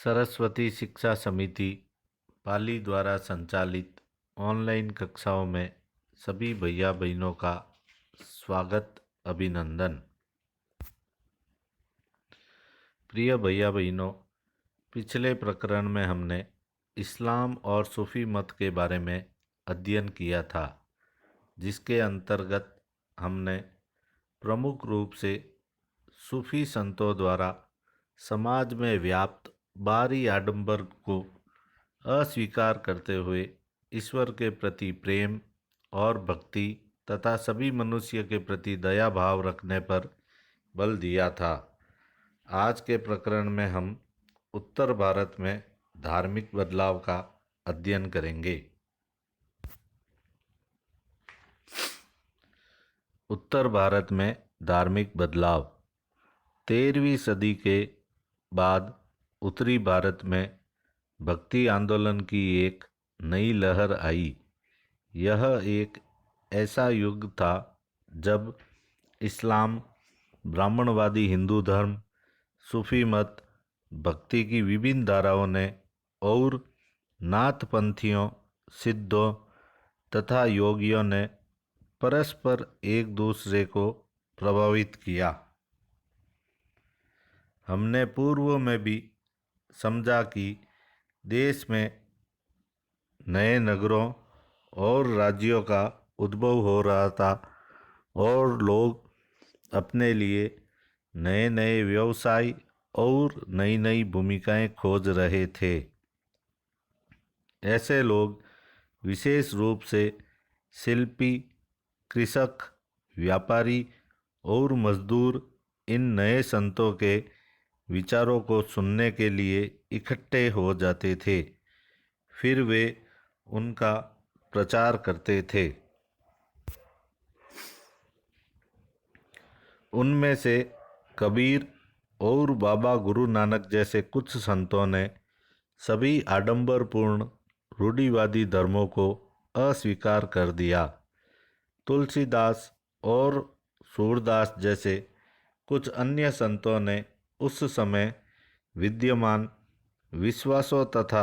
सरस्वती शिक्षा समिति पाली द्वारा संचालित ऑनलाइन कक्षाओं में सभी भैया बहनों का स्वागत अभिनंदन। प्रिय भैया बहनों, पिछले प्रकरण में हमने इस्लाम और सूफी मत के बारे में अध्ययन किया था, जिसके अंतर्गत हमने प्रमुख रूप से सूफी संतों द्वारा समाज में व्याप्त बाहरी आडंबर को अस्वीकार करते हुए ईश्वर के प्रति प्रेम और भक्ति तथा सभी मनुष्य के प्रति दया भाव रखने पर बल दिया था। आज के प्रकरण में हम उत्तर भारत में धार्मिक बदलाव का अध्ययन करेंगे। उत्तर भारत में धार्मिक बदलाव। 13वीं सदी के बाद उत्तरी भारत में भक्ति आंदोलन की एक नई लहर आई। यह एक ऐसा युग था जब इस्लाम, ब्राह्मणवादी हिंदू धर्म, सूफी मत, भक्ति की विभिन्न धाराओं ने और नाथपंथियों, सिद्धों तथा योगियों ने परस्पर एक दूसरे को प्रभावित किया। हमने पूर्व में भी समझा कि देश में नए नगरों और राज्यों का उद्भव हो रहा था और लोग अपने लिए नए नए व्यवसाय और नई नई भूमिकाएं खोज रहे थे। ऐसे लोग विशेष रूप से शिल्पी, कृषक, व्यापारी और मजदूर इन नए संतों के विचारों को सुनने के लिए इकट्ठे हो जाते थे। फिर वे उनका प्रचार करते थे। उनमें से कबीर और बाबा गुरु नानक जैसे कुछ संतों ने सभी आडंबरपूर्ण रूढ़िवादी धर्मों को अस्वीकार कर दिया। तुलसीदास और सूरदास जैसे कुछ अन्य संतों ने उस समय विद्यमान विश्वासों तथा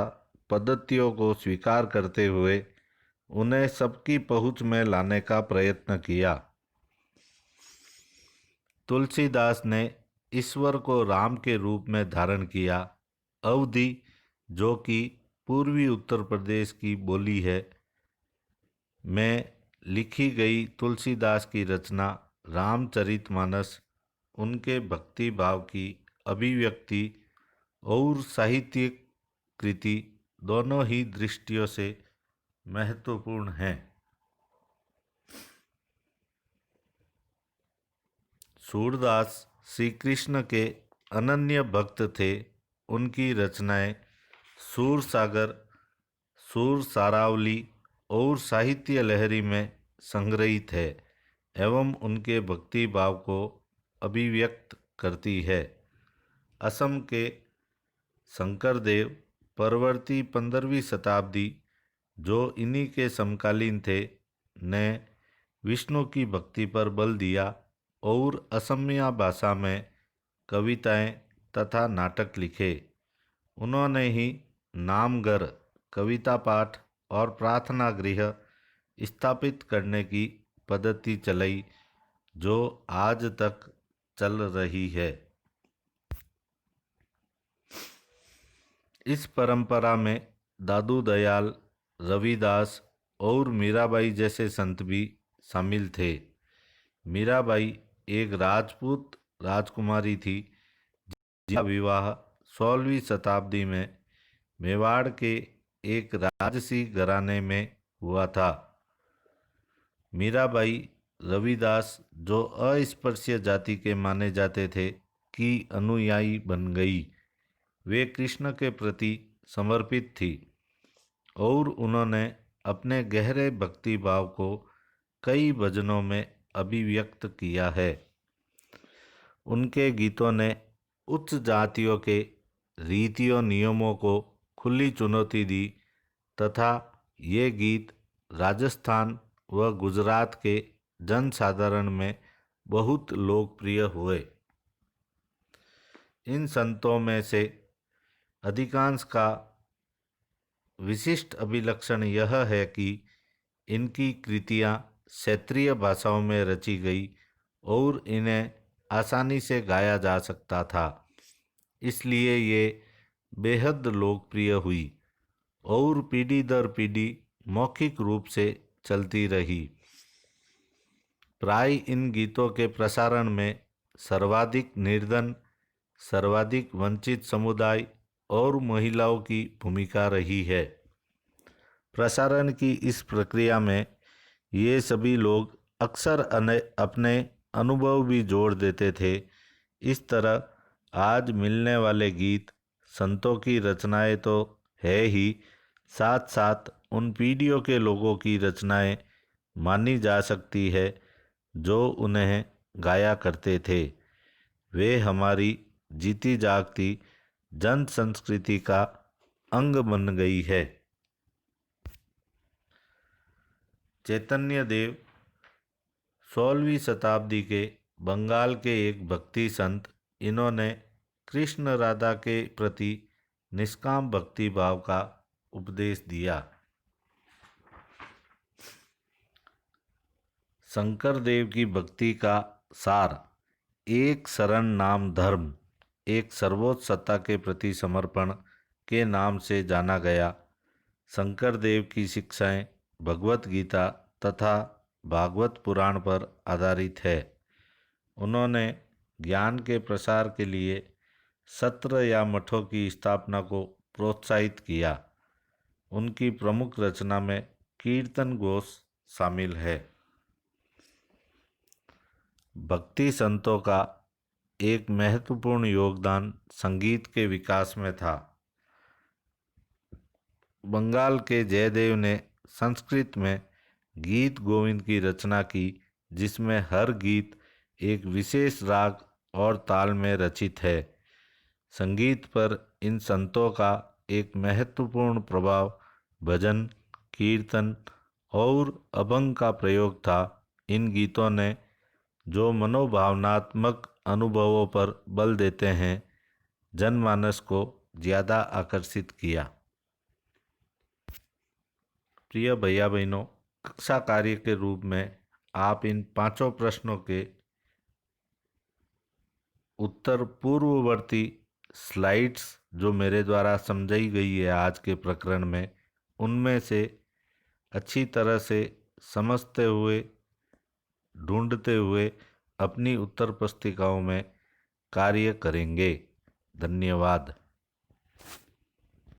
पद्धतियों को स्वीकार करते हुए उन्हें सबकी पहुंच में लाने का प्रयत्न किया। तुलसीदास ने ईश्वर को राम के रूप में धारण किया। अवधी, जो कि पूर्वी उत्तर प्रदेश की बोली है, में लिखी गई तुलसीदास की रचना रामचरितमानस उनके भक्ति भाव की अभिव्यक्ति और साहित्यिक कृति दोनों ही दृष्टियों से महत्वपूर्ण हैं। सूरदास श्री कृष्ण के अनन्य भक्त थे। उनकी रचनाएं सूरसागर, सूर सारावली और साहित्य लहरी में संग्रहित है एवं उनके भक्ति भाव को अभिव्यक्त करती है। असम के शंकरदेव परवर्ती 15वीं शताब्दी, जो इन्हीं के समकालीन थे, ने विष्णु की भक्ति पर बल दिया और असमिया भाषा में कविताएं तथा नाटक लिखे। उन्होंने ही नामगर, कविता पाठ और प्रार्थना गृह स्थापित करने की पद्धति चलाई, जो आज तक चल रही है। इस परंपरा में दादू दयाल, रविदास और मीराबाई जैसे संत भी शामिल थे। मीराबाई एक राजपूत राजकुमारी थी जिसका विवाह 16वीं शताब्दी में मेवाड़ के एक राजसी घराने में हुआ था। मीराबाई रविदास, जो अस्पृश्य जाति के माने जाते थे, की अनुयायी बन गई। वे कृष्ण के प्रति समर्पित थी और उन्होंने अपने गहरे भक्ति भाव को कई भजनों में अभिव्यक्त किया है। उनके गीतों ने उच्च जातियों के रीतियों नियमों को खुली चुनौती दी तथा ये गीत राजस्थान व गुजरात के जनसाधारण में बहुत लोकप्रिय हुए। इन संतों में से अधिकांश का विशिष्ट अभिलक्षण यह है कि इनकी कृतियाँ क्षेत्रीय भाषाओं में रची गई और इन्हें आसानी से गाया जा सकता था, इसलिए ये बेहद लोकप्रिय हुई और पीढ़ी दर पीढ़ी मौखिक रूप से चलती रही। प्राय इन गीतों के प्रसारण में सर्वाधिक निर्धन, सर्वाधिक वंचित समुदाय और महिलाओं की भूमिका रही है। प्रसारण की इस प्रक्रिया में ये सभी लोग अक्सर अपने अनुभव भी जोड़ देते थे। इस तरह आज मिलने वाले गीत संतों की रचनाएं तो है ही, साथ साथ उन पीढ़ियों के लोगों की रचनाएं मानी जा सकती है जो उन्हें गाया करते थे। वे हमारी जीती जागती जन संस्कृति का अंग बन गई है। चैतन्य देव 16वीं शताब्दी के बंगाल के एक भक्ति संत। इन्होंने कृष्ण राधा के प्रति निष्काम भक्ति भाव का उपदेश दिया। शंकर देव की भक्ति का सार एक शरण नाम धर्म, एक सर्वोच्च सत्ता के प्रति समर्पण के नाम से जाना गया। शंकर देव की शिक्षाएं भगवत गीता तथा भागवत पुराण पर आधारित है। उन्होंने ज्ञान के प्रसार के लिए सत्र या मठों की स्थापना को प्रोत्साहित किया। उनकी प्रमुख रचना में कीर्तन घोष शामिल है। भक्ति संतों का एक महत्वपूर्ण योगदान संगीत के विकास में था। बंगाल के जयदेव ने संस्कृत में गीत गोविंद की रचना की, जिसमें हर गीत एक विशेष राग और ताल में रचित है। संगीत पर इन संतों का एक महत्वपूर्ण प्रभाव भजन, कीर्तन और अभंग का प्रयोग था। इन गीतों ने जो मनोभावनात्मक अनुभवों पर बल देते हैं, जनमानस को ज़्यादा आकर्षित किया। प्रिय भैया बहनों, कक्षा कार्य के रूप में आप इन 5 प्रश्नों के उत्तर पूर्ववर्ती स्लाइड्स जो मेरे द्वारा समझाई गई है आज के प्रकरण में, उनमें से अच्छी तरह से समझते हुए, ढूंढते हुए अपनी उत्तर पुस्तिकाओं में कार्य करेंगे। धन्यवाद।